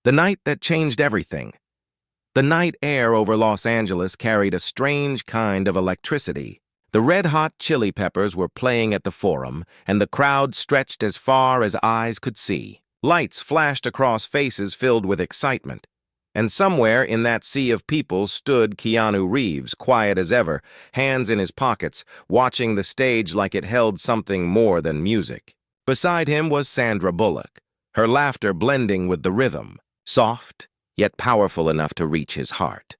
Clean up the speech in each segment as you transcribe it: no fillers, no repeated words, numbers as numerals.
The night that changed everything. The night air over Los Angeles carried a strange kind of electricity. The red-hot chili peppers were playing at the Forum, and the crowd stretched as far as eyes could see. Lights flashed across faces filled with excitement. And somewhere in that sea of people stood Keanu Reeves, quiet as ever, hands in his pockets, watching the stage like it held something more than music. Beside him was Sandra Bullock, her laughter blending with the rhythm, soft, yet powerful enough to reach his heart.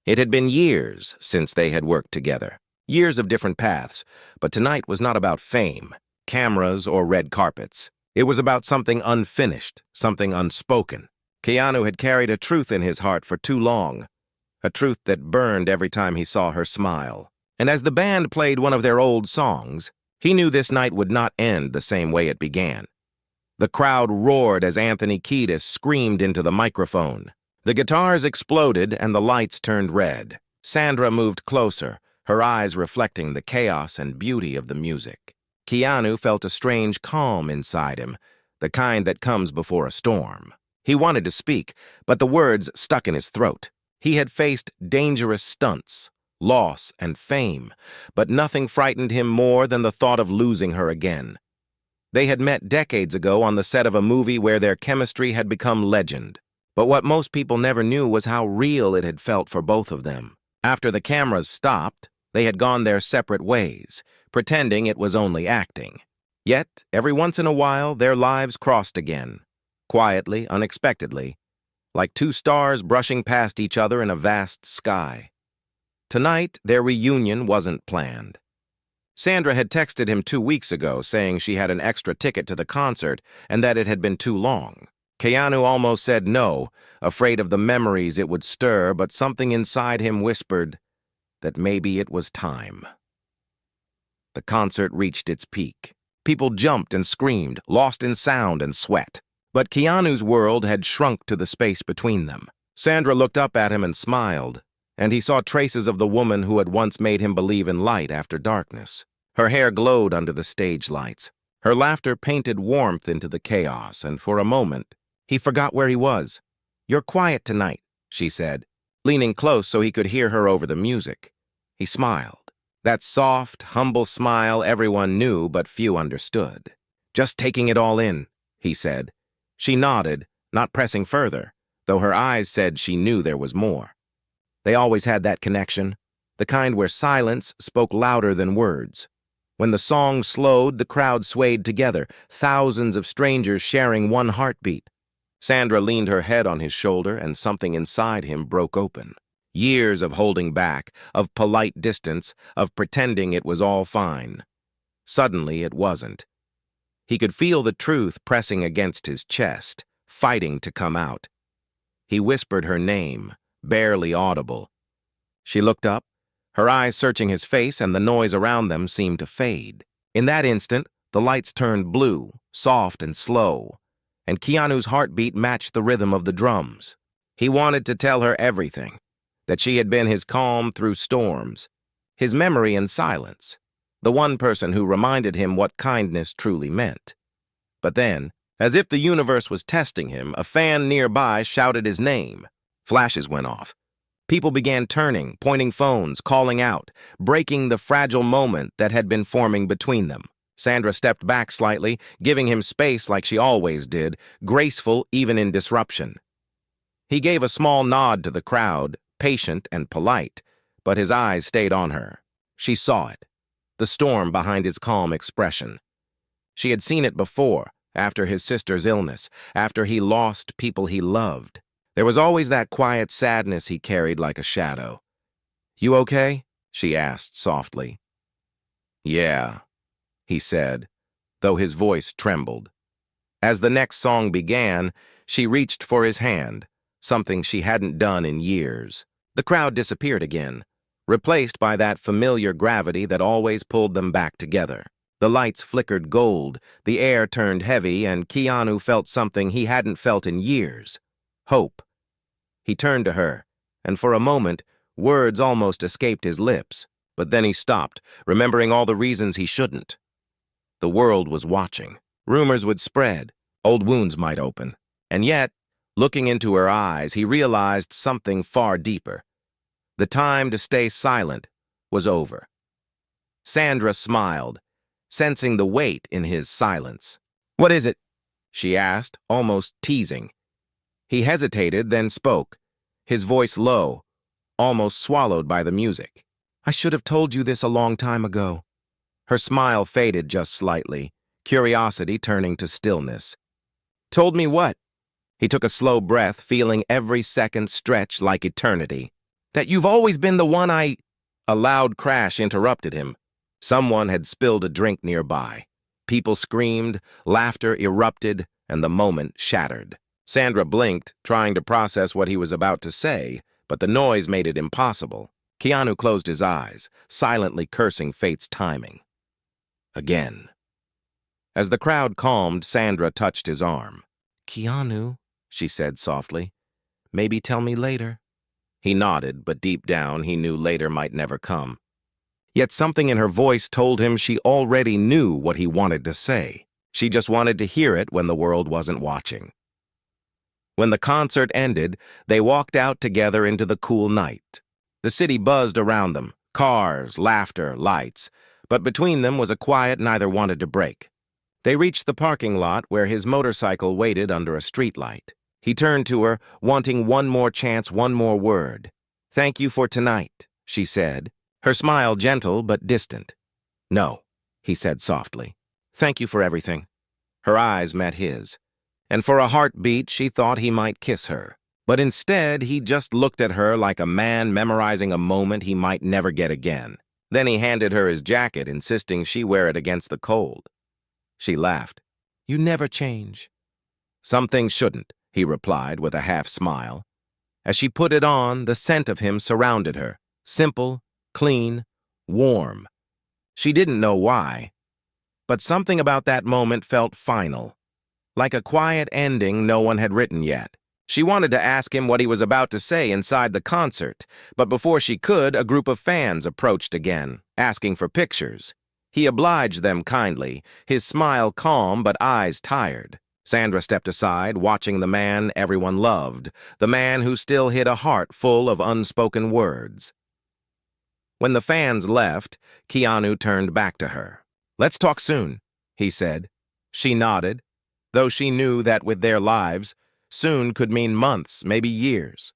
It had been years since they had worked together, years of different paths, but tonight was not about fame, cameras, or red carpets. It was about something unfinished, something unspoken. Keanu had carried a truth in his heart for too long, a truth that burned every time he saw her smile. And as the band played one of their old songs, he knew this night would not end the same way it began. The crowd roared as Anthony Kiedis screamed into the microphone. The guitars exploded and the lights turned red. Sandra moved closer, her eyes reflecting the chaos and beauty of the music. Keanu felt a strange calm inside him, the kind that comes before a storm. He wanted to speak, but the words stuck in his throat. He had faced dangerous stunts, loss, and fame, but nothing frightened him more than the thought of losing her again. They had met decades ago on the set of a movie where their chemistry had become legend. But what most people never knew was how real it had felt for both of them. After the cameras stopped, they had gone their separate ways, pretending it was only acting. Yet, every once in a while, their lives crossed again. Quietly, unexpectedly, like two stars brushing past each other in a vast sky. Tonight, their reunion wasn't planned. Sandra had texted him 2 weeks ago saying she had an extra ticket to the concert and that it had been too long. Keanu almost said no, afraid of the memories it would stir, but something inside him whispered that maybe it was time. The concert reached its peak. People jumped and screamed, lost in sound and sweat. But Keanu's world had shrunk to the space between them. Sandra looked up at him and smiled, and he saw traces of the woman who had once made him believe in light after darkness. Her hair glowed under the stage lights. Her laughter painted warmth into the chaos, and for a moment, he forgot where he was. "You're quiet tonight," she said, leaning close so he could hear her over the music. He smiled. That soft, humble smile everyone knew but few understood. "Just taking it all in," he said. She nodded, not pressing further, though her eyes said she knew there was more. They always had that connection, the kind where silence spoke louder than words. When the song slowed, the crowd swayed together, thousands of strangers sharing one heartbeat. Sandra leaned her head on his shoulder, and something inside him broke open. Years of holding back, of polite distance, of pretending it was all fine. Suddenly, it wasn't. He could feel the truth pressing against his chest, fighting to come out. He whispered her name, barely audible. She looked up, her eyes searching his face, and the noise around them seemed to fade. In that instant, the lights turned blue, soft and slow, and Keanu's heartbeat matched the rhythm of the drums. He wanted to tell her everything, that she had been his calm through storms, his memory in silence, the one person who reminded him what kindness truly meant. But then, as if the universe was testing him, a fan nearby shouted his name. Flashes went off. People began turning, pointing phones, calling out, breaking the fragile moment that had been forming between them. Sandra stepped back slightly, giving him space like she always did, graceful even in disruption. He gave a small nod to the crowd, patient and polite, but his eyes stayed on her. She saw it. The storm behind his calm expression. She had seen it before, after his sister's illness, after he lost people he loved. There was always that quiet sadness he carried like a shadow. "You okay?" she asked softly. "Yeah," he said, though his voice trembled. As the next song began, she reached for his hand, something she hadn't done in years. The crowd disappeared again, replaced by that familiar gravity that always pulled them back together. The lights flickered gold, the air turned heavy, and Keanu felt something he hadn't felt in years. Hope. He turned to her, and for a moment, words almost escaped his lips, but then he stopped, remembering all the reasons he shouldn't. The world was watching. Rumors would spread, old wounds might open, and yet, Looking into her eyes, he realized something far deeper. The time to stay silent was over. Sandra smiled, sensing the weight in his silence. "What is it?" she asked, almost teasing. He hesitated, then spoke, his voice low, almost swallowed by the music. "I should have told you this a long time ago." Her smile faded just slightly, curiosity turning to stillness. "Told me what?" He took a slow breath, feeling every second stretch like eternity. "That you've always been the one I—" A loud crash interrupted him. Someone had spilled a drink nearby. People screamed, laughter erupted, and the moment shattered. Sandra blinked, trying to process what he was about to say, but the noise made it impossible. Keanu closed his eyes, silently cursing fate's timing. Again. As the crowd calmed, Sandra touched his arm. "Keanu," she said softly, "maybe tell me later." He nodded, but deep down he knew later might never come. Yet something in her voice told him she already knew what he wanted to say. She just wanted to hear it when the world wasn't watching. When the concert ended, they walked out together into the cool night. The city buzzed around them, cars, laughter, lights, but between them was a quiet neither wanted to break. They reached the parking lot where his motorcycle waited under a streetlight. He turned to her, wanting one more chance, one more word. "Thank you for tonight," she said, her smile gentle but distant. "No," he said softly. "Thank you for everything." Her eyes met his, and for a heartbeat she thought he might kiss her. But instead, he just looked at her like a man memorizing a moment he might never get again. Then he handed her his jacket, insisting she wear it against the cold. She laughed. "You never change." "Some things shouldn't," he replied with a half-smile. As she put it on, the scent of him surrounded her, simple, clean, warm. She didn't know why, but something about that moment felt final, like a quiet ending no one had written yet. She wanted to ask him what he was about to say inside the concert, but before she could, a group of fans approached again, asking for pictures. He obliged them kindly, his smile calm but eyes tired. Sandra stepped aside, watching the man everyone loved, the man who still hid a heart full of unspoken words. When the fans left, Keanu turned back to her. "Let's talk soon," he said. She nodded, though she knew that with their lives, soon could mean months, maybe years.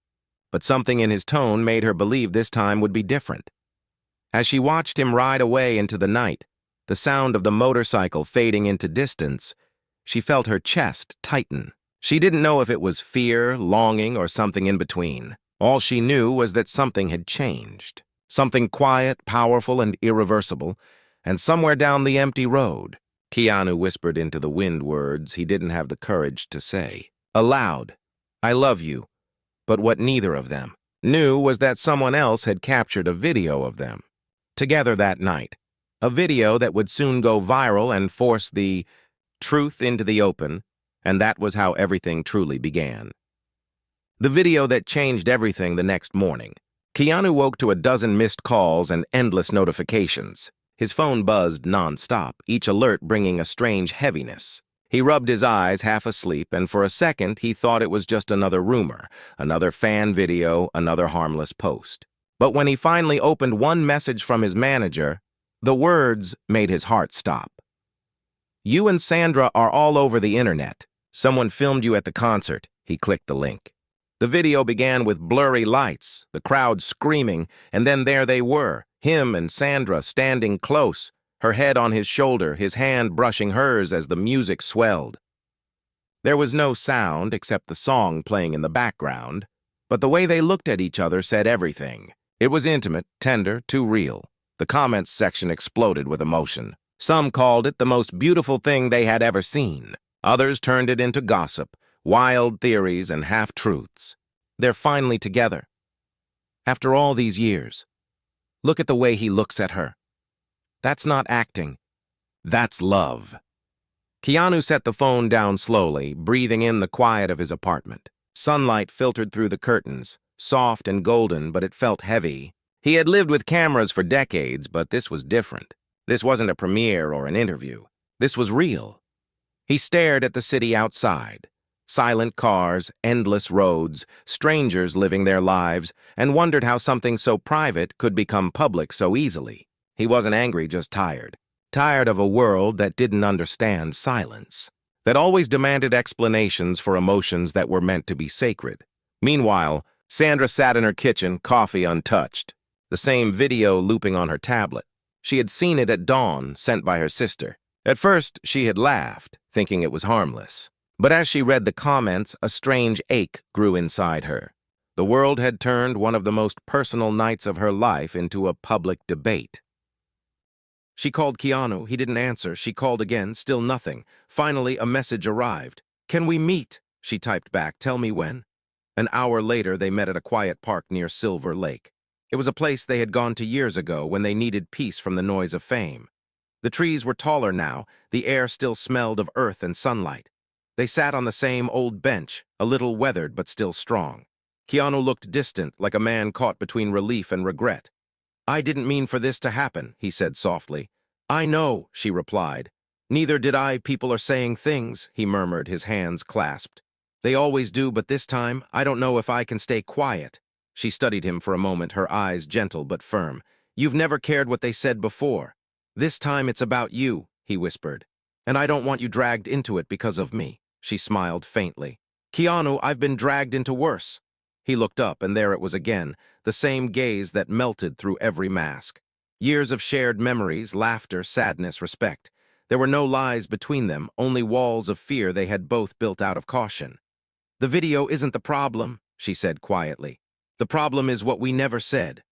But something in his tone made her believe this time would be different. As she watched him ride away into the night, the sound of the motorcycle fading into distance, she felt her chest tighten. She didn't know if it was fear, longing, or something in between. All she knew was that something had changed. Something quiet, powerful, and irreversible, and somewhere down the empty road, Keanu whispered into the wind words he didn't have the courage to say. Aloud, "I love you," but what neither of them knew was that someone else had captured a video of them. Together that night, a video that would soon go viral and force the truth into the open, and that was how everything truly began. The video that changed everything the next morning. Keanu woke to a dozen missed calls and endless notifications. His phone buzzed nonstop, each alert bringing a strange heaviness. He rubbed his eyes, half asleep, and for a second he thought it was just another rumor, another fan video, another harmless post. But when he finally opened one message from his manager, the words made his heart stop. "You and Sandra are all over the internet. Someone filmed you at the concert." He clicked the link. The video began with blurry lights, the crowd screaming, and then there they were, him and Sandra standing close, her head on his shoulder, his hand brushing hers as the music swelled. There was no sound except the song playing in the background, but the way they looked at each other said everything. It was intimate, tender, too real. The comments section exploded with emotion. Some called it the most beautiful thing they had ever seen. Others turned it into gossip, wild theories, and half-truths. They're finally together. After all these years, look at the way he looks at her. That's not acting. That's love. Keanu set the phone down slowly, breathing in the quiet of his apartment. Sunlight filtered through the curtains, soft and golden, but it felt heavy. He had lived with cameras for decades, but this was different. This wasn't a premiere or an interview. This was real. He stared at the city outside. Silent cars, endless roads, strangers living their lives, and wondered how something so private could become public so easily. He wasn't angry, just tired. Tired of a world that didn't understand silence, that always demanded explanations for emotions that were meant to be sacred. Meanwhile, Sandra sat in her kitchen, coffee untouched, the same video looping on her tablet. She had seen it at dawn, sent by her sister. At first, she had laughed, thinking it was harmless. But as she read the comments, a strange ache grew inside her. The world had turned one of the most personal nights of her life into a public debate. She called Keanu. He didn't answer. She called again, still nothing. Finally, a message arrived. "Can we meet?" She typed back. "Tell me when." An hour later, they met at a quiet park near Silver Lake. It was a place they had gone to years ago when they needed peace from the noise of fame. The trees were taller now, the air still smelled of earth and sunlight. They sat on the same old bench, a little weathered but still strong. Keanu looked distant, like a man caught between relief and regret. "I didn't mean for this to happen," he said softly. "I know," she replied. "Neither did I. People are saying things," he murmured, his hands clasped. "They always do, but this time, I don't know if I can stay quiet." She studied him for a moment, her eyes gentle but firm. "You've never cared what they said before. This time it's about you," he whispered. "And I don't want you dragged into it because of me." She smiled faintly. "Keanu, I've been dragged into worse." He looked up, and there it was again, the same gaze that melted through every mask. Years of shared memories, laughter, sadness, respect. There were no lies between them, only walls of fear they had both built out of caution. "The video isn't the problem," she said quietly. "The problem is what we never said."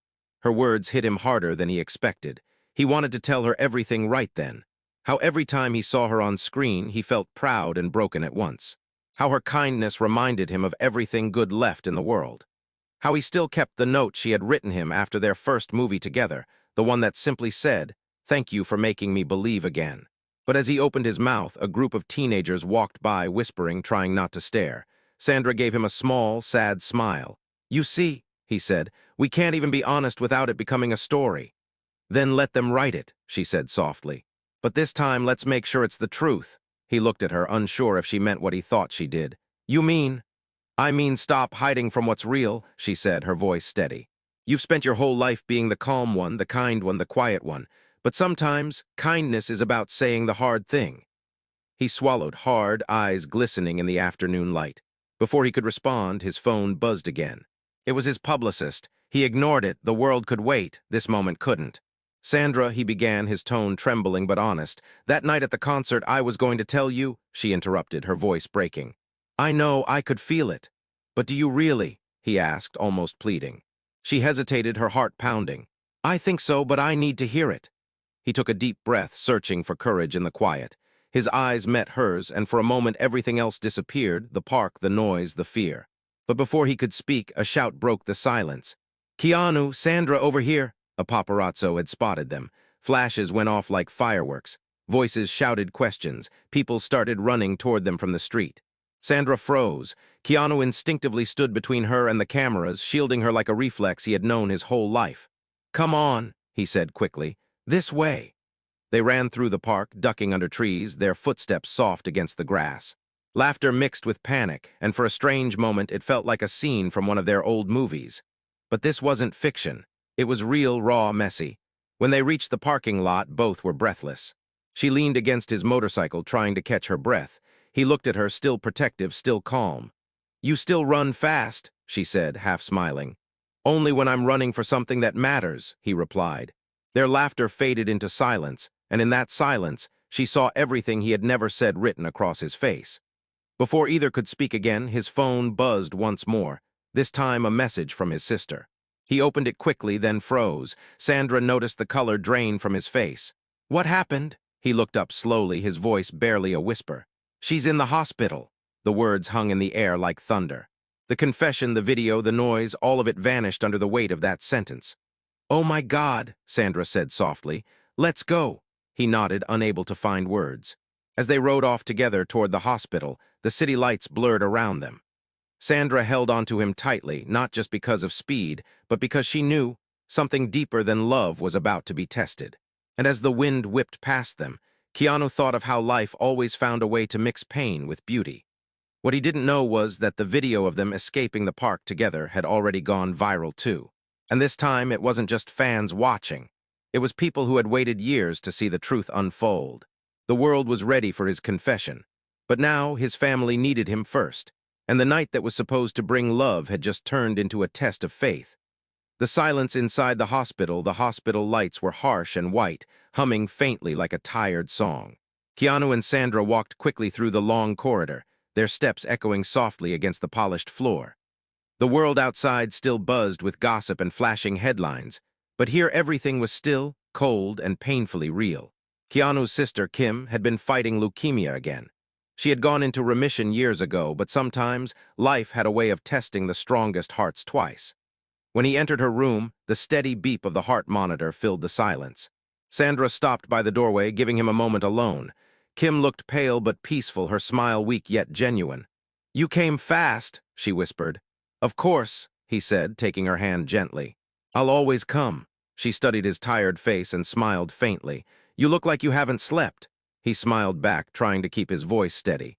Her words hit him harder than he expected. He wanted to tell her everything right then. How every time he saw her on screen, he felt proud and broken at once. How her kindness reminded him of everything good left in the world. How he still kept the note she had written him after their first movie together, the one that simply said, "Thank you for making me believe again." But as he opened his mouth, a group of teenagers walked by, whispering, trying not to stare. Sandra gave him a small, sad smile. "You see," he said, "we can't even be honest without it becoming a story." "Then let them write it," she said softly. "But this time, let's make sure it's the truth." He looked at her, unsure if she meant what he thought she did. "You mean?" "I mean stop hiding from what's real," she said, her voice steady. "You've spent your whole life being the calm one, the kind one, the quiet one. But sometimes, kindness is about saying the hard thing." He swallowed hard, eyes glistening in the afternoon light. Before he could respond, his phone buzzed again. It was his publicist. He ignored it. The world could wait. This moment couldn't. "Sandra," he began, his tone trembling but honest. "That night at the concert, I was going to tell you," she interrupted, her voice breaking. "I know, I could feel it. But do you really?" he asked, almost pleading. She hesitated, her heart pounding. "I think so, but I need to hear it." He took a deep breath, searching for courage in the quiet. His eyes met hers, and for a moment everything else disappeared, the park, the noise, the fear. But before he could speak, a shout broke the silence. "Keanu, Sandra, over here!" A paparazzo had spotted them. Flashes went off like fireworks. Voices shouted questions. People started running toward them from the street. Sandra froze. Keanu instinctively stood between her and the cameras, shielding her like a reflex he had known his whole life. "Come on," he said quickly. "This way." They ran through the park, ducking under trees, their footsteps soft against the grass. Laughter mixed with panic, and for a strange moment it felt like a scene from one of their old movies. But this wasn't fiction. It was real, raw, messy. When they reached the parking lot, both were breathless. She leaned against his motorcycle, trying to catch her breath. He looked at her, still protective, still calm. "You still run fast," she said, half smiling. "Only when I'm running for something that matters," he replied. Their laughter faded into silence, and in that silence, she saw everything he had never said written across his face. Before either could speak again, his phone buzzed once more, this time a message from his sister. He opened it quickly, then froze. Sandra noticed the color drain from his face. "What happened?" He looked up slowly, his voice barely a whisper. "She's in the hospital." The words hung in the air like thunder. The confession, the video, the noise, all of it vanished under the weight of that sentence. "Oh my God," Sandra said softly. "Let's go." He nodded, unable to find words. As they rode off together toward the hospital, the city lights blurred around them. Sandra held onto him tightly, not just because of speed, but because she knew something deeper than love was about to be tested. And as the wind whipped past them, Keanu thought of how life always found a way to mix pain with beauty. What he didn't know was that the video of them escaping the park together had already gone viral too. And this time, it wasn't just fans watching. It was people who had waited years to see the truth unfold. The world was ready for his confession. But now, his family needed him first. And the night that was supposed to bring love had just turned into a test of faith. The silence inside the hospital lights were harsh and white, humming faintly like a tired song. Keanu and Sandra walked quickly through the long corridor, their steps echoing softly against the polished floor. The world outside still buzzed with gossip and flashing headlines, but here everything was still, cold, and painfully real. Keanu's sister, Kim, had been fighting leukemia again. She had gone into remission years ago, but sometimes life had a way of testing the strongest hearts twice. When he entered her room, the steady beep of the heart monitor filled the silence. Sandra stopped by the doorway, giving him a moment alone. Kim looked pale but peaceful, her smile weak yet genuine. "You came fast," she whispered. "Of course," he said, taking her hand gently. "I'll always come." She studied his tired face and smiled faintly. "You look like you haven't slept." He smiled back, trying to keep his voice steady.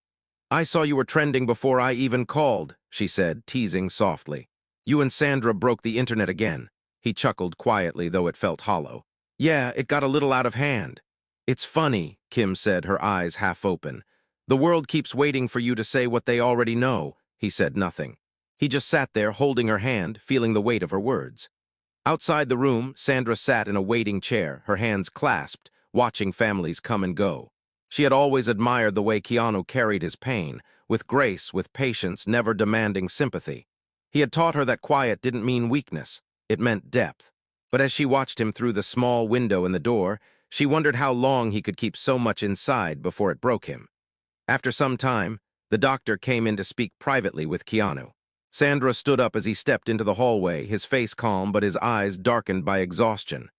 "I saw you were trending before I even called," she said, teasing softly. "You and Sandra broke the internet again." He chuckled quietly, though it felt hollow. "Yeah, it got a little out of hand." "It's funny," Kim said, her eyes half open. "The world keeps waiting for you to say what they already know." He said nothing. He just sat there, holding her hand, feeling the weight of her words. Outside the room, Sandra sat in a waiting chair, her hands clasped, watching families come and go. She had always admired the way Keanu carried his pain, with grace, with patience, never demanding sympathy. He had taught her that quiet didn't mean weakness, it meant depth. But as she watched him through the small window in the door, she wondered how long he could keep so much inside before it broke him. After some time, the doctor came in to speak privately with Keanu. Sandra stood up as he stepped into the hallway, his face calm but his eyes darkened by exhaustion.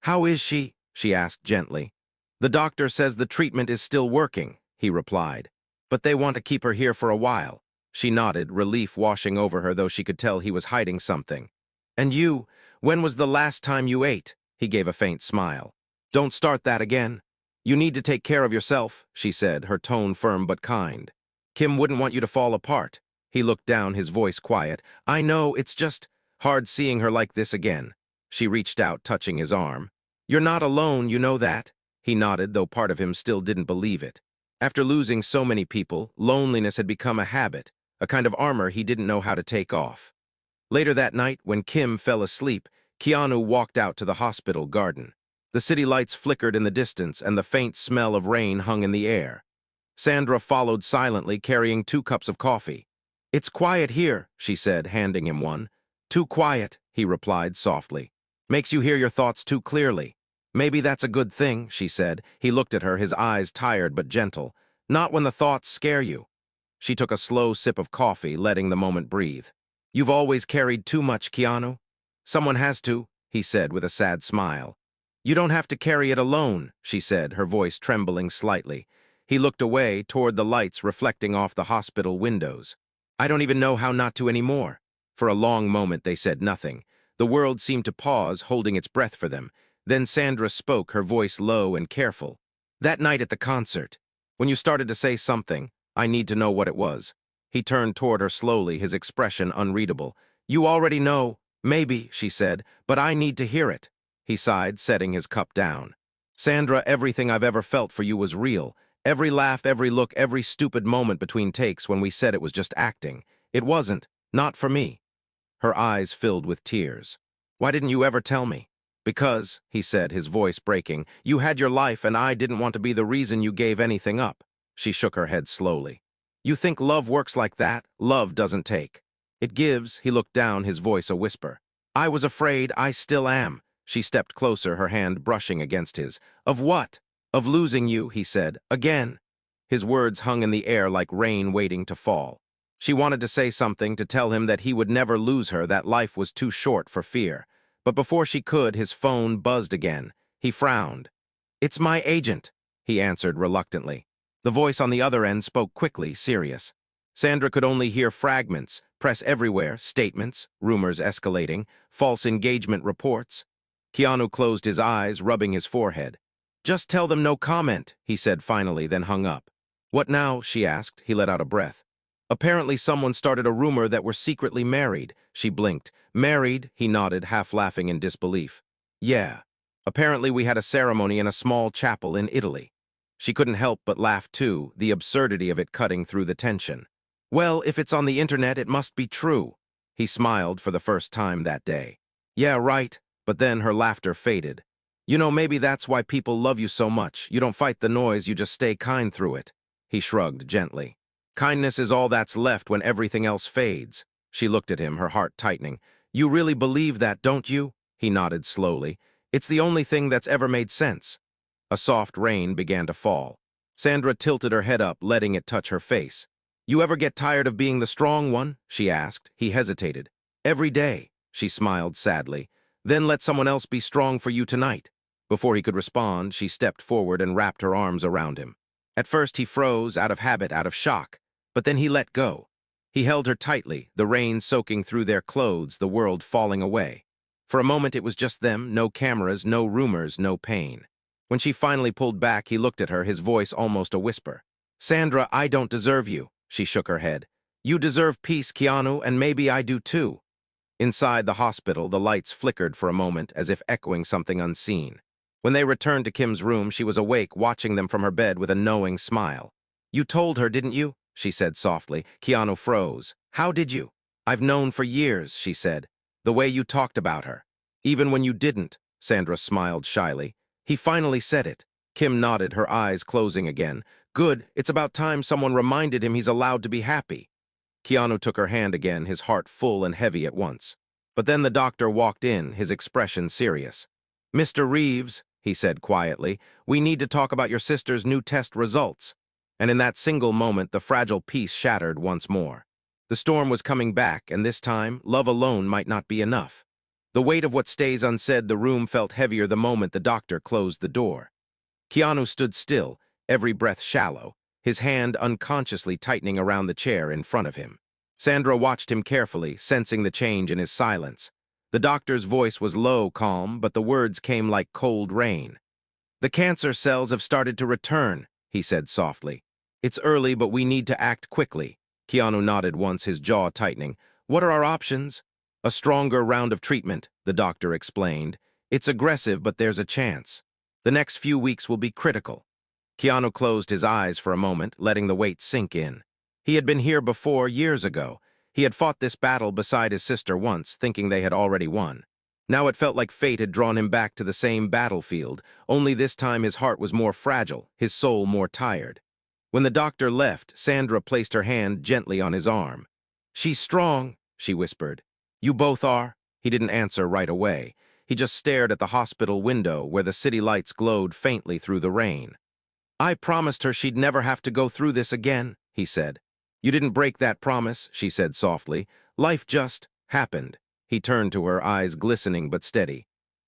"How is she?" she asked gently. "The doctor says the treatment is still working," he replied. "But they want to keep her here for a while." She nodded, relief washing over her, though she could tell he was hiding something. "And you, when was the last time you ate?" He gave a faint smile. "Don't start that again. You need to take care of yourself," she said, her tone firm but kind. "Kim wouldn't want you to fall apart." He looked down, his voice quiet. "I know, it's just hard seeing her like this again." She reached out, touching his arm. "You're not alone, you know that." He nodded, though part of him still didn't believe it. After losing so many people, loneliness had become a habit, a kind of armor he didn't know how to take off. Later that night, when Kim fell asleep, Keanu walked out to the hospital garden. The city lights flickered in the distance, and the faint smell of rain hung in the air. Sandra followed silently, carrying 2 cups of coffee. "It's quiet here," she said, handing him one. "Too quiet," he replied softly. "Makes you hear your thoughts too clearly." "Maybe that's a good thing," she said. He looked at her, his eyes tired but gentle. "Not when the thoughts scare you." She took a slow sip of coffee, letting the moment breathe. "You've always carried too much, Keanu." "Someone has to," he said with a sad smile. "You don't have to carry it alone," she said, her voice trembling slightly. He looked away, toward the lights reflecting off the hospital windows. "I don't even know how not to anymore." For a long moment they said nothing. The world seemed to pause, holding its breath for them. Then Sandra spoke, her voice low and careful. "That night at the concert, when you started to say something, I need to know what it was." He turned toward her slowly, his expression unreadable. "You already know." "Maybe," she said, "but I need to hear it." He sighed, setting his cup down. "Sandra, everything I've ever felt for you was real. Every laugh, every look, every stupid moment between takes when we said it was just acting. It wasn't. Not for me." Her eyes filled with tears. "Why didn't you ever tell me?" "Because," he said, his voice breaking, "you had your life and I didn't want to be the reason you gave anything up." She shook her head slowly. "You think love works like that? Love doesn't take. It gives." He looked down, his voice a whisper. "I was afraid, I still am." She stepped closer, her hand brushing against his. "Of what?" "Of losing you," he said, "again." His words hung in the air like rain waiting to fall. She wanted to say something, to tell him that he would never lose her, that life was too short for fear. But before she could, his phone buzzed again. He frowned. "It's my agent," he answered reluctantly. The voice on the other end spoke quickly, serious. Sandra could only hear fragments, press everywhere, statements, rumors escalating, false engagement reports. Keanu closed his eyes, rubbing his forehead. "Just tell them no comment," he said finally, then hung up. "What now?" she asked. He let out a breath. Apparently someone started a rumor that we're secretly married. She blinked. Married? He nodded, half laughing in disbelief. Yeah. Apparently we had a ceremony in a small chapel in Italy. She couldn't help but laugh too, the absurdity of it cutting through the tension. Well, if it's on the internet, it must be true. He smiled for the first time that day. Yeah, right. But then her laughter faded. You know, maybe that's why people love you so much. You don't fight the noise, you just stay kind through it. He shrugged gently. Kindness is all that's left when everything else fades. She looked at him, her heart tightening. You really believe that, don't you? He nodded slowly. It's the only thing that's ever made sense. A soft rain began to fall. Sandra tilted her head up, letting it touch her face. You ever get tired of being the strong one? She asked. He hesitated. Every day, she smiled sadly. Then let someone else be strong for you tonight. Before he could respond, she stepped forward and wrapped her arms around him. At first he froze, out of habit, out of shock, but then he let go. He held her tightly, the rain soaking through their clothes, the world falling away. For a moment it was just them, no cameras, no rumors, no pain. When she finally pulled back, he looked at her, his voice almost a whisper. Sandra, I don't deserve you. She shook her head. You deserve peace, Keanu, and maybe I do too. Inside the hospital, the lights flickered for a moment, as if echoing something unseen. When they returned to Kim's room, she was awake, watching them from her bed with a knowing smile. You told her, didn't you? She said softly. Keanu froze. How did you? I've known for years, she said. The way you talked about her. Even when you didn't, Sandra smiled shyly. He finally said it. Kim nodded, her eyes closing again. Good, it's about time someone reminded him he's allowed to be happy. Keanu took her hand again, his heart full and heavy at once. But then the doctor walked in, his expression serious. Mr. Reeves, he said quietly, we need to talk about your sister's new test results. And in that single moment, the fragile peace shattered once more. The storm was coming back, and this time, love alone might not be enough. The weight of what stays unsaid, the room felt heavier the moment the doctor closed the door. Keanu stood still, every breath shallow, his hand unconsciously tightening around the chair in front of him. Sandra watched him carefully, sensing the change in his silence. The doctor's voice was low, calm, but the words came like cold rain. The cancer cells have started to return, he said softly. It's early, but we need to act quickly. Keanu nodded once, his jaw tightening. What are our options? A stronger round of treatment, the doctor explained. It's aggressive, but there's a chance. The next few weeks will be critical. Keanu closed his eyes for a moment, letting the weight sink in. He had been here before, years ago. He had fought this battle beside his sister once, thinking they had already won. Now it felt like fate had drawn him back to the same battlefield, only this time his heart was more fragile, his soul more tired. When the doctor left, Sandra placed her hand gently on his arm. She's strong, she whispered. You both are? He didn't answer right away. He just stared at the hospital window where the city lights glowed faintly through the rain. I promised her she'd never have to go through this again, he said. You didn't break that promise, she said softly. Life just happened. He turned to her, eyes glistening but steady.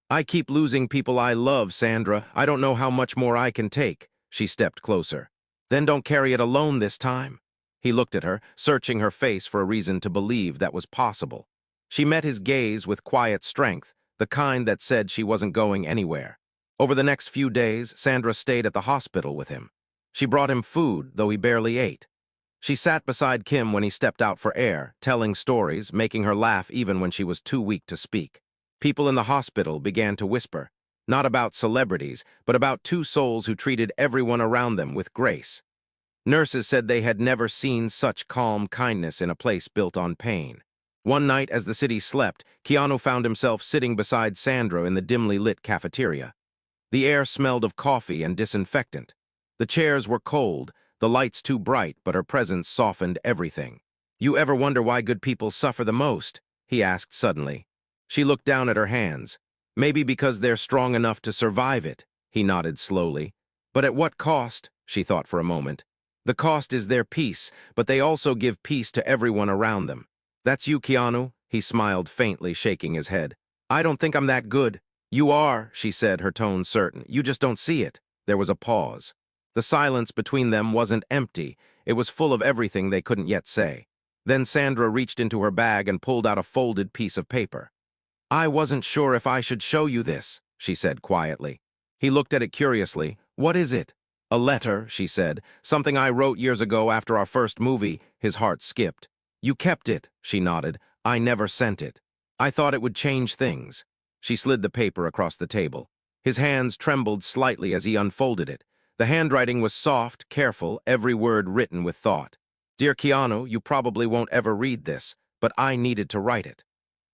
I keep losing people I love, Sandra. I don't know how much more I can take. She stepped closer. Then don't carry it alone this time. He looked at her, searching her face for a reason to believe that was possible. She met his gaze with quiet strength, the kind that said she wasn't going anywhere. Over the next few days, Sandra stayed at the hospital with him. She brought him food, though he barely ate. She sat beside Kim when he stepped out for air, telling stories, making her laugh even when she was too weak to speak. People in the hospital began to whisper, not about celebrities, but about two souls who treated everyone around them with grace. Nurses said they had never seen such calm kindness in a place built on pain. One night, as the city slept, Keanu found himself sitting beside Sandra in the dimly lit cafeteria. The air smelled of coffee and disinfectant. The chairs were cold, the lights too bright, but her presence softened everything. You ever wonder why good people suffer the most? He asked suddenly. She looked down at her hands. Maybe because they're strong enough to survive it, he nodded slowly. But at what cost? She thought for a moment. The cost is their peace, but they also give peace to everyone around them. That's you, Keanu, he smiled faintly, shaking his head. I don't think I'm that good. You are, she said, her tone certain. You just don't see it. There was a pause. The silence between them wasn't empty. It was full of everything they couldn't yet say. Then Sandra reached into her bag and pulled out a folded piece of paper. I wasn't sure if I should show you this, she said quietly. He looked at it curiously. What is it? A letter, she said. Something I wrote years ago after our first movie. His heart skipped. You kept it, she nodded. I never sent it. I thought it would change things. She slid the paper across the table. His hands trembled slightly as he unfolded it. The handwriting was soft, careful, every word written with thought. Dear Keanu, you probably won't ever read this, but I needed to write it.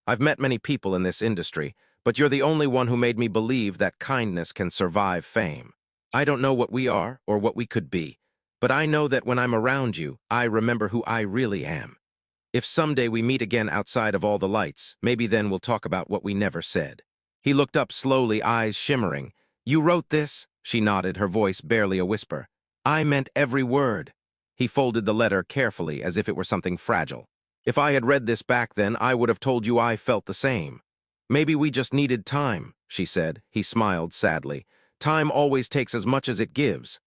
I've met many people in this industry, but you're the only one who made me believe that kindness can survive fame. I don't know what we are or what we could be, but I know that when I'm around you, I remember who I really am. If someday we meet again outside of all the lights, maybe then we'll talk about what we never said. He looked up slowly, eyes shimmering. You wrote this? She nodded, her voice barely a whisper. I meant every word. He folded the letter carefully as if it were something fragile. If I had read this back then, I would have told you I felt the same. Maybe we just needed time, she said. He smiled sadly. Time always takes as much as it gives.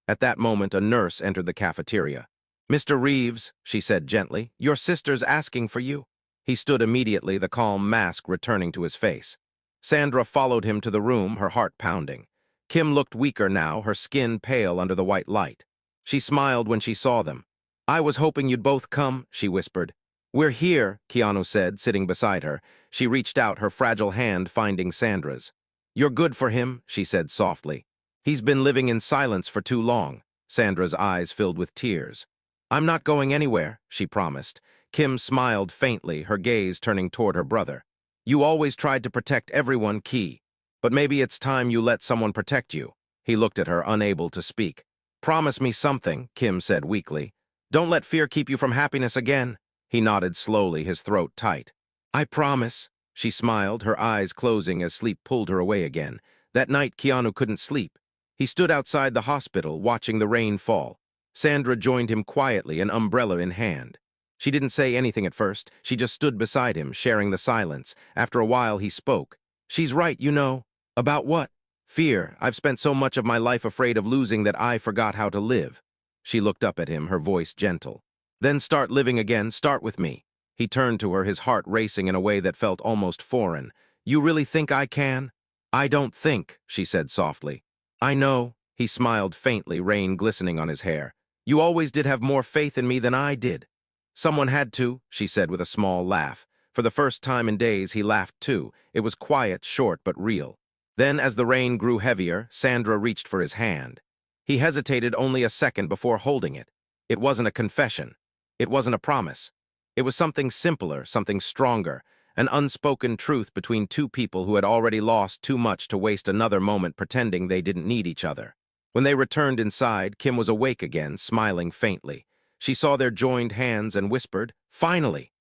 At that moment, a nurse entered the cafeteria. Mr. Reeves, she said gently, your sister's asking for you. He stood immediately, the calm mask returning to his face. Sandra followed him to the room, her heart pounding. Kim looked weaker now, her skin pale under the white light. She smiled when she saw them. I was hoping you'd both come, she whispered. We're here, Keanu said, sitting beside her. She reached out, her fragile hand finding Sandra's. You're good for him, she said softly. He's been living in silence for too long. Sandra's eyes filled with tears. I'm not going anywhere, she promised. Kim smiled faintly, her gaze turning toward her brother. You always tried to protect everyone, Key. But maybe it's time you let someone protect you. He looked at her, unable to speak. Promise me something, Kim said weakly. Don't let fear keep you from happiness again. He nodded slowly, his throat tight. I promise. She smiled, her eyes closing as sleep pulled her away again. That night, Keanu couldn't sleep. He stood outside the hospital, watching the rain fall. Sandra joined him quietly, an umbrella in hand. She didn't say anything at first. She just stood beside him, sharing the silence. After a while, he spoke. She's right, you know. About what? Fear. I've spent so much of my life afraid of losing that I forgot how to live. She looked up at him, her voice gentle. Then start living again, start with me. He turned to her, his heart racing in a way that felt almost foreign. You really think I can? I don't think, she said softly. I know. He smiled faintly, rain glistening on his hair. You always did have more faith in me than I did. Someone had to, she said with a small laugh. For the first time in days, he laughed too. It was quiet, short, but real. Then, as the rain grew heavier, Sandra reached for his hand. He hesitated only a second before holding it. It wasn't a confession. It wasn't a promise. It was something simpler, something stronger, an unspoken truth between two people who had already lost too much to waste another moment pretending they didn't need each other. When they returned inside, Kim was awake again, smiling faintly. She saw their joined hands and whispered, Finally!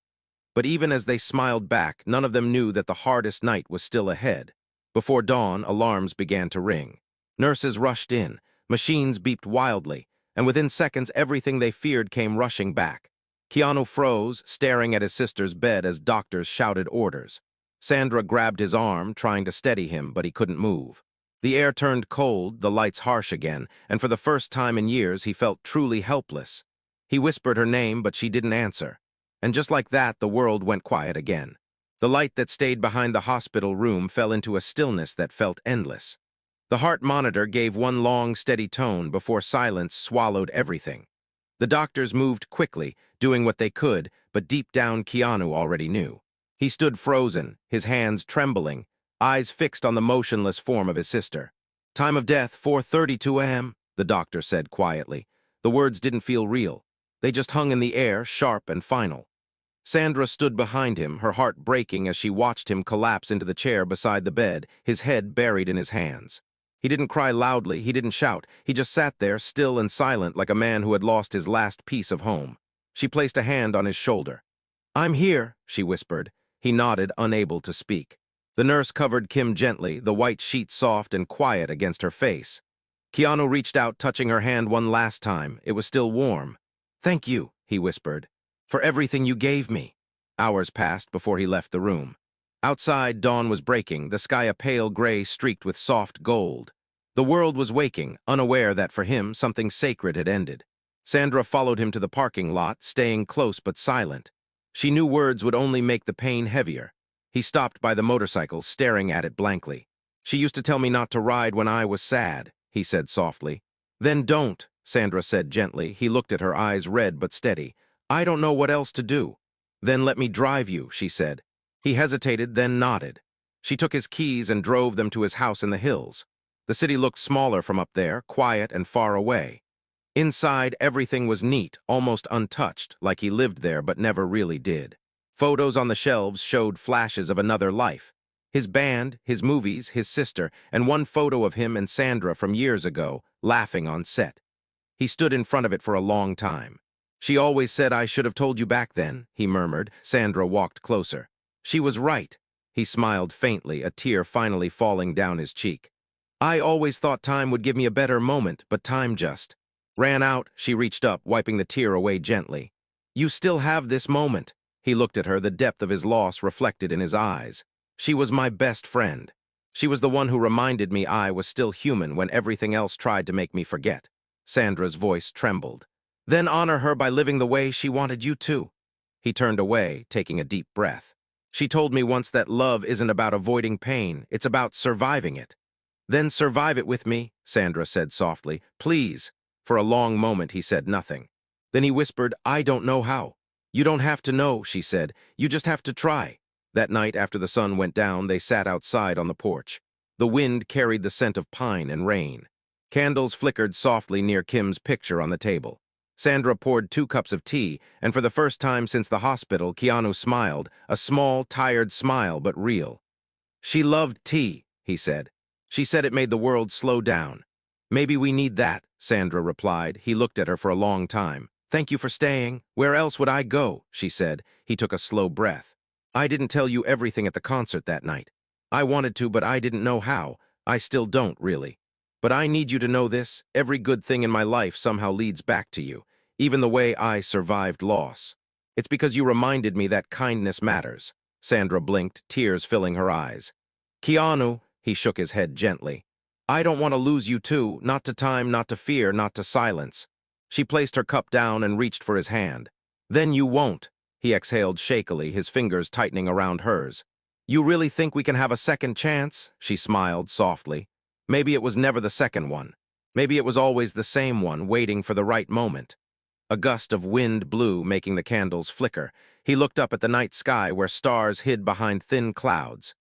But even as they smiled back, none of them knew that the hardest night was still ahead. Before dawn, alarms began to ring. Nurses rushed in, machines beeped wildly, and within seconds everything they feared came rushing back. Keanu froze, staring at his sister's bed as doctors shouted orders. Sandra grabbed his arm, trying to steady him, but he couldn't move. The air turned cold, the lights harsh again, and for the first time in years he felt truly helpless. He whispered her name, but she didn't answer. And just like that, the world went quiet again. The light that stayed behind the hospital room fell into a stillness that felt endless. The heart monitor gave one long, steady tone before silence swallowed everything. The doctors moved quickly, doing what they could, but deep down Keanu already knew. He stood frozen, his hands trembling, eyes fixed on the motionless form of his sister. Time of death, 4:32 a.m., the doctor said quietly. The words didn't feel real. They just hung in the air, sharp and final. Sandra stood behind him, her heart breaking as she watched him collapse into the chair beside the bed, his head buried in his hands. He didn't cry loudly, he didn't shout. He just sat there, still and silent, like a man who had lost his last piece of home. She placed a hand on his shoulder. I'm here, she whispered. He nodded, unable to speak. The nurse covered Kim gently, the white sheet soft and quiet against her face. Keanu reached out, touching her hand one last time. It was still warm. Thank you, he whispered, for everything you gave me. Hours passed before he left the room. Outside, dawn was breaking, the sky a pale gray streaked with soft gold. The world was waking, unaware that for him something sacred had ended. Sandra followed him to the parking lot, staying close but silent. She knew words would only make the pain heavier. He stopped by the motorcycle, staring at it blankly. She used to tell me not to ride when I was sad, he said softly. Then don't, Sandra said gently. He looked at her, eyes red but steady. I don't know what else to do. Then let me drive you, she said. He hesitated, then nodded. She took his keys and drove them to his house in the hills. The city looked smaller from up there, quiet and far away. Inside, everything was neat, almost untouched, like he lived there but never really did. Photos on the shelves showed flashes of another life. His band, his movies, his sister, and one photo of him and Sandra from years ago, laughing on set. He stood in front of it for a long time. She always said I should have told you back then, he murmured. Sandra walked closer. She was right. He smiled faintly, a tear finally falling down his cheek. I always thought time would give me a better moment, but time just ran out. She reached up, wiping the tear away gently. You still have this moment. He looked at her, the depth of his loss reflected in his eyes. She was my best friend. She was the one who reminded me I was still human when everything else tried to make me forget. Sandra's voice trembled. Then honor her by living the way she wanted you to. He turned away, taking a deep breath. She told me once that love isn't about avoiding pain, it's about surviving it. Then survive it with me, Sandra said softly. Please. For a long moment he said nothing. Then he whispered, I don't know how. You don't have to know, she said. You just have to try. That night after the sun went down, they sat outside on the porch. The wind carried the scent of pine and rain. Candles flickered softly near Kim's picture on the table. Sandra poured 2 cups of tea, and for the first time since the hospital, Keanu smiled, a small, tired smile, but real. She loved tea, he said. She said it made the world slow down. Maybe we need that, Sandra replied. He looked at her for a long time. Thank you for staying. Where else would I go, she said. He took a slow breath. I didn't tell you everything at the concert that night. I wanted to, but I didn't know how. I still don't, really. But I need you to know this. Every good thing in my life somehow leads back to you, even the way I survived loss. It's because you reminded me that kindness matters. Sandra blinked, tears filling her eyes. Keanu, he shook his head gently. I don't want to lose you too, not to time, not to fear, not to silence. She placed her cup down and reached for his hand. Then you won't, he exhaled shakily, his fingers tightening around hers. You really think we can have a second chance? She smiled softly. Maybe it was never the second one. Maybe it was always the same one, waiting for the right moment. A gust of wind blew, making the candles flicker. He looked up at the night sky where stars hid behind thin clouds.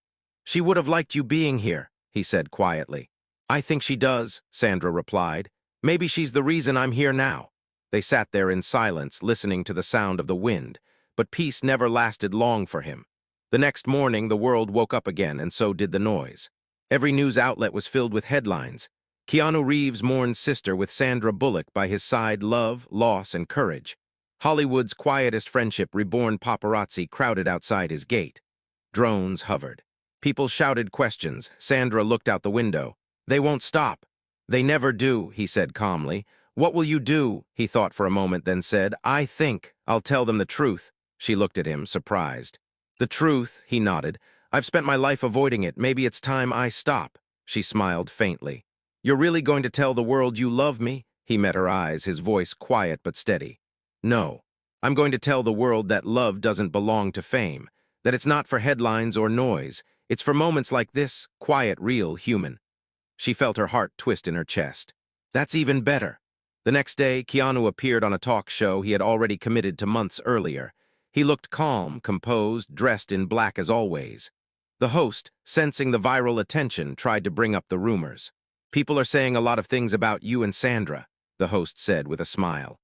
She would have liked you being here, he said quietly. I think she does, Sandra replied. Maybe she's the reason I'm here now. They sat there in silence, listening to the sound of the wind, but peace never lasted long for him. The next morning, the world woke up again, and so did the noise. Every news outlet was filled with headlines. Keanu Reeves mourns sister with Sandra Bullock by his side, love, loss, and courage. Hollywood's quietest friendship reborn. Paparazzi crowded outside his gate. Drones hovered. People shouted questions. Sandra looked out the window. They won't stop. They never do, he said calmly. What will you do? He thought for a moment, then said, I think I'll tell them the truth. She looked at him, surprised. The truth, he nodded. I've spent my life avoiding it. Maybe it's time I stop. She smiled faintly. You're really going to tell the world you love me? He met her eyes, his voice quiet but steady. No. I'm going to tell the world that love doesn't belong to fame, that it's not for headlines or noise. It's for moments like this, quiet, real, human. She felt her heart twist in her chest. That's even better. The next day, Keanu appeared on a talk show he had already committed to months earlier. He looked calm, composed, dressed in black as always. The host, sensing the viral attention, tried to bring up the rumors. People are saying a lot of things about you and Sandra, the host said with a smile.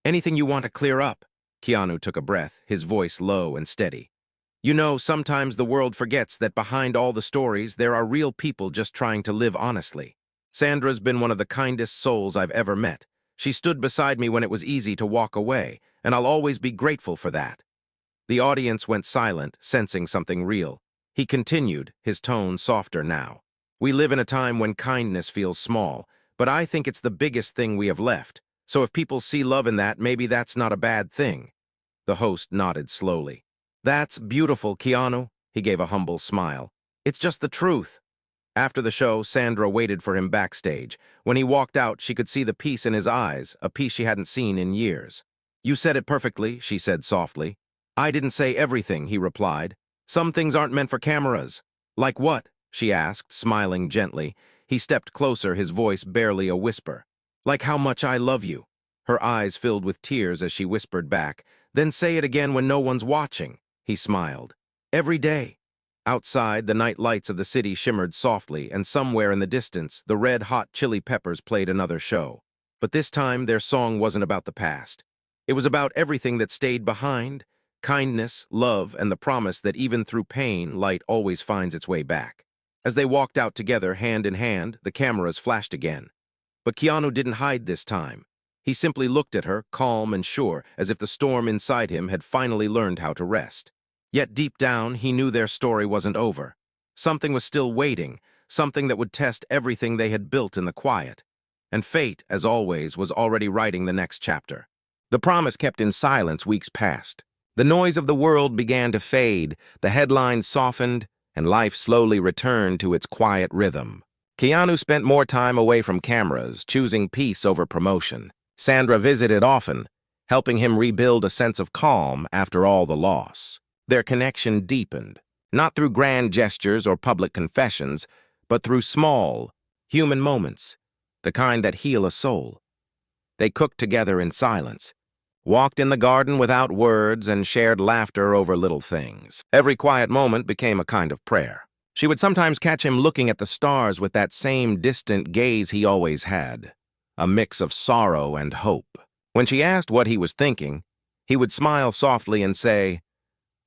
Anything you want to clear up? Keanu took a breath, his voice low and steady. You know, sometimes the world forgets that behind all the stories, there are real people just trying to live honestly. Sandra's been one of the kindest souls I've ever met. She stood beside me when it was easy to walk away, and I'll always be grateful for that. The audience went silent, sensing something real. He continued, his tone softer now. We live in a time when kindness feels small, but I think it's the biggest thing we have left. So if people see love in that, maybe that's not a bad thing. The host nodded slowly. That's beautiful, Keanu. He gave a humble smile. It's just the truth. After the show, Sandra waited for him backstage. When he walked out, she could see the peace in his eyes, a peace she hadn't seen in years. You said it perfectly, she said softly. I didn't say everything, he replied. Some things aren't meant for cameras. Like what? She asked, smiling gently. He stepped closer, his voice barely a whisper. Like how much I love you. Her eyes filled with tears as she whispered back, then say it again when no one's watching. He smiled. Every day. Outside, the night lights of the city shimmered softly, and somewhere in the distance, the red-hot chili peppers played another show. But this time, their song wasn't about the past. It was about everything that stayed behind, kindness, love, and the promise that even through pain, light always finds its way back. As they walked out together, hand in hand, the cameras flashed again. But Keanu didn't hide this time. He simply looked at her, calm and sure, as if the storm inside him had finally learned how to rest. Yet deep down, he knew their story wasn't over. Something was still waiting, something that would test everything they had built in the quiet. And fate, as always, was already writing the next chapter. The promise kept in silence weeks passed. The noise of the world began to fade, the headlines softened, and life slowly returned to its quiet rhythm. Keanu spent more time away from cameras, choosing peace over promotion. Sandra visited often, helping him rebuild a sense of calm after all the loss. Their connection deepened, not through grand gestures or public confessions, but through small, human moments, the kind that heal a soul. They cooked together in silence, walked in the garden without words, and shared laughter over little things. Every quiet moment became a kind of prayer. She would sometimes catch him looking at the stars with that same distant gaze he always had, a mix of sorrow and hope. When she asked what he was thinking, he would smile softly and say,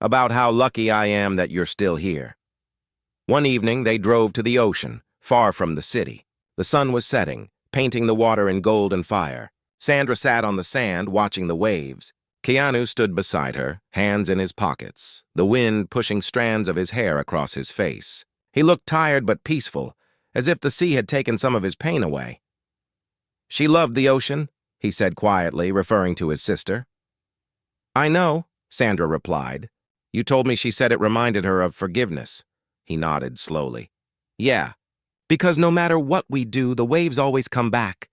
"About how lucky I am that you're still here." One evening, they drove to the ocean, far from the city. The sun was setting, painting the water in golden fire. Sandra sat on the sand, watching the waves. Keanu stood beside her, hands in his pockets, the wind pushing strands of his hair across his face. He looked tired but peaceful, as if the sea had taken some of his pain away. "She loved the ocean," he said quietly, referring to his sister. "I know," Sandra replied. "You told me she said it reminded her of forgiveness." He nodded slowly. "Yeah, because no matter what we do, the waves always come back."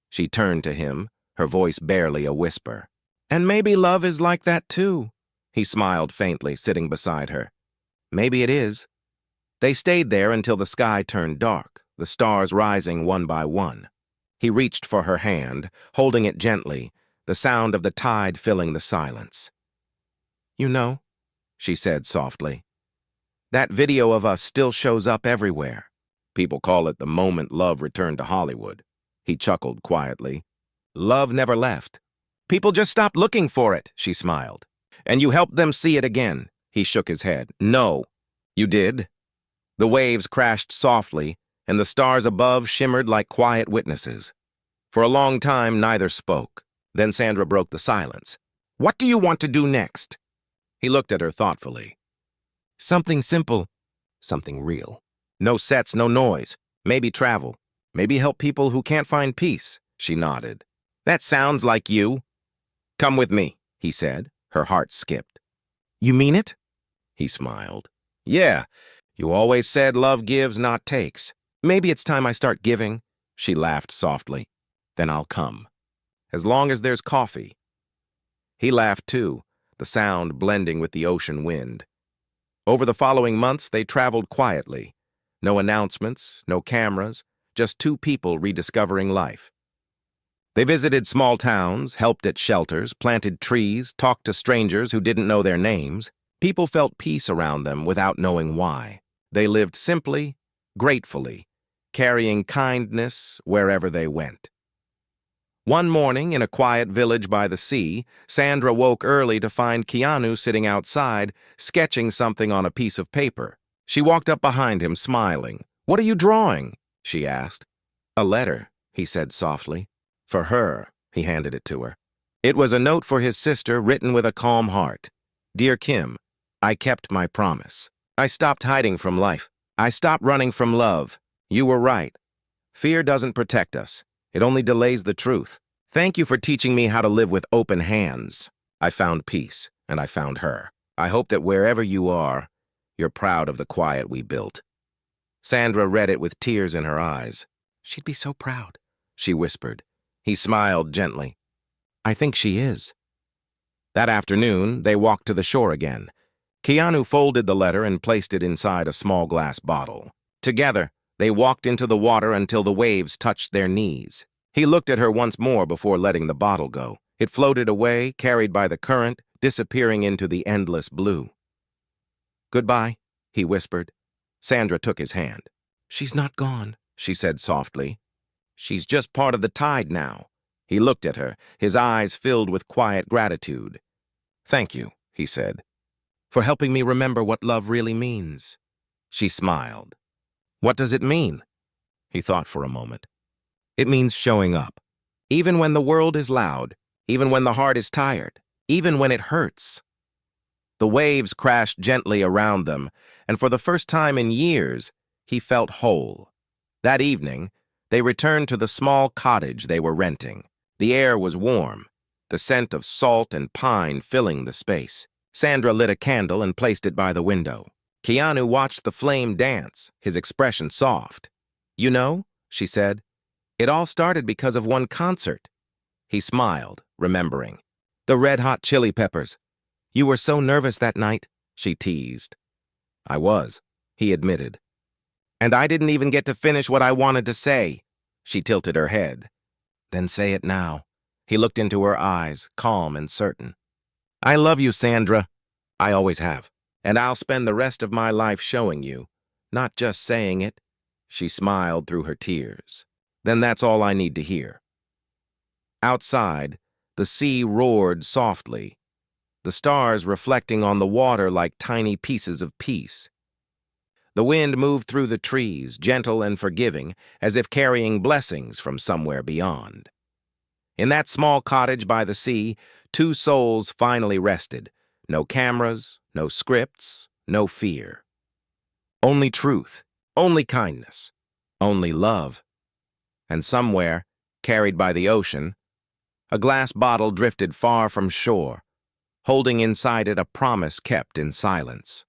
She turned to him, her voice barely a whisper. "And maybe love is like that too." He smiled faintly, sitting beside her. "Maybe it is." They stayed there until the sky turned dark, the stars rising one by one. He reached for her hand, holding it gently, the sound of the tide filling the silence. "You know," she said softly, "that video of us still shows up everywhere. People call it the moment love returned to Hollywood." He chuckled quietly. "Love never left. People just stopped looking for it," she smiled. "And you helped them see it again." He shook his head. "No." "You did?" The waves crashed softly, and the stars above shimmered like quiet witnesses. For a long time, neither spoke. Then Sandra broke the silence. "What do you want to do next?" He looked at her thoughtfully. "Something simple, something real. No sets, no noise. Maybe travel. Maybe help people who can't find peace." She nodded. "That sounds like you." "Come with me," he said. Her heart skipped. "You mean it?" He smiled. "Yeah, you always said love gives, not takes. Maybe it's time I start giving." She laughed softly. "Then I'll come. As long as there's coffee." He laughed too, the sound blending with the ocean wind. Over the following months, they traveled quietly. No announcements, no cameras, just two people rediscovering life. They visited small towns, helped at shelters, planted trees, talked to strangers who didn't know their names. People felt peace around them without knowing why. They lived simply, gratefully, carrying kindness wherever they went. One morning, in a quiet village by the sea, Sandra woke early to find Keanu sitting outside, sketching something on a piece of paper. She walked up behind him, smiling. "What are you drawing?" she asked. "A letter," he said softly. "For her," he handed it to her. It was a note for his sister written with a calm heart. "Dear Kim, I kept my promise. I stopped hiding from life. I stopped running from love. You were right. Fear doesn't protect us. It only delays the truth. Thank you for teaching me how to live with open hands. I found peace, and I found her. I hope that wherever you are, you're proud of the quiet we built." Sandra read it with tears in her eyes. "She'd be so proud," she whispered. He smiled gently. "I think she is." That afternoon, they walked to the shore again. Keanu folded the letter and placed it inside a small glass bottle. Together, they walked into the water until the waves touched their knees. He looked at her once more before letting the bottle go. It floated away, carried by the current, disappearing into the endless blue. "Goodbye," he whispered. Sandra took his hand. "She's not gone," she said softly. "She's just part of the tide now." He looked at her, his eyes filled with quiet gratitude. "Thank you," he said, "for helping me remember what love really means." She smiled. "What does it mean?" He thought for a moment. "It means showing up. Even when the world is loud, even when the heart is tired, even when it hurts." The waves crashed gently around them, and for the first time in years, he felt whole. That evening, they returned to the small cottage they were renting. The air was warm, the scent of salt and pine filling the space. Sandra lit a candle and placed it by the window. Keanu watched the flame dance, his expression soft. "You know," she said, "it all started because of one concert." He smiled, remembering. "The Red Hot Chili Peppers. You were so nervous that night," she teased. "I was," he admitted. "And I didn't even get to finish what I wanted to say." She tilted her head. "Then say it now." He looked into her eyes, calm and certain. "I love you, Sandra. I always have. And I'll spend the rest of my life showing you, not just saying it." She smiled through her tears. "Then that's all I need to hear." Outside, the sea roared softly, the stars reflecting on the water like tiny pieces of peace. The wind moved through the trees, gentle and forgiving, as if carrying blessings from somewhere beyond. In that small cottage by the sea, two souls finally rested. No cameras, no scripts, no fear. Only truth, only kindness, only love. And somewhere, carried by the ocean, a glass bottle drifted far from shore, holding inside it a promise kept in silence.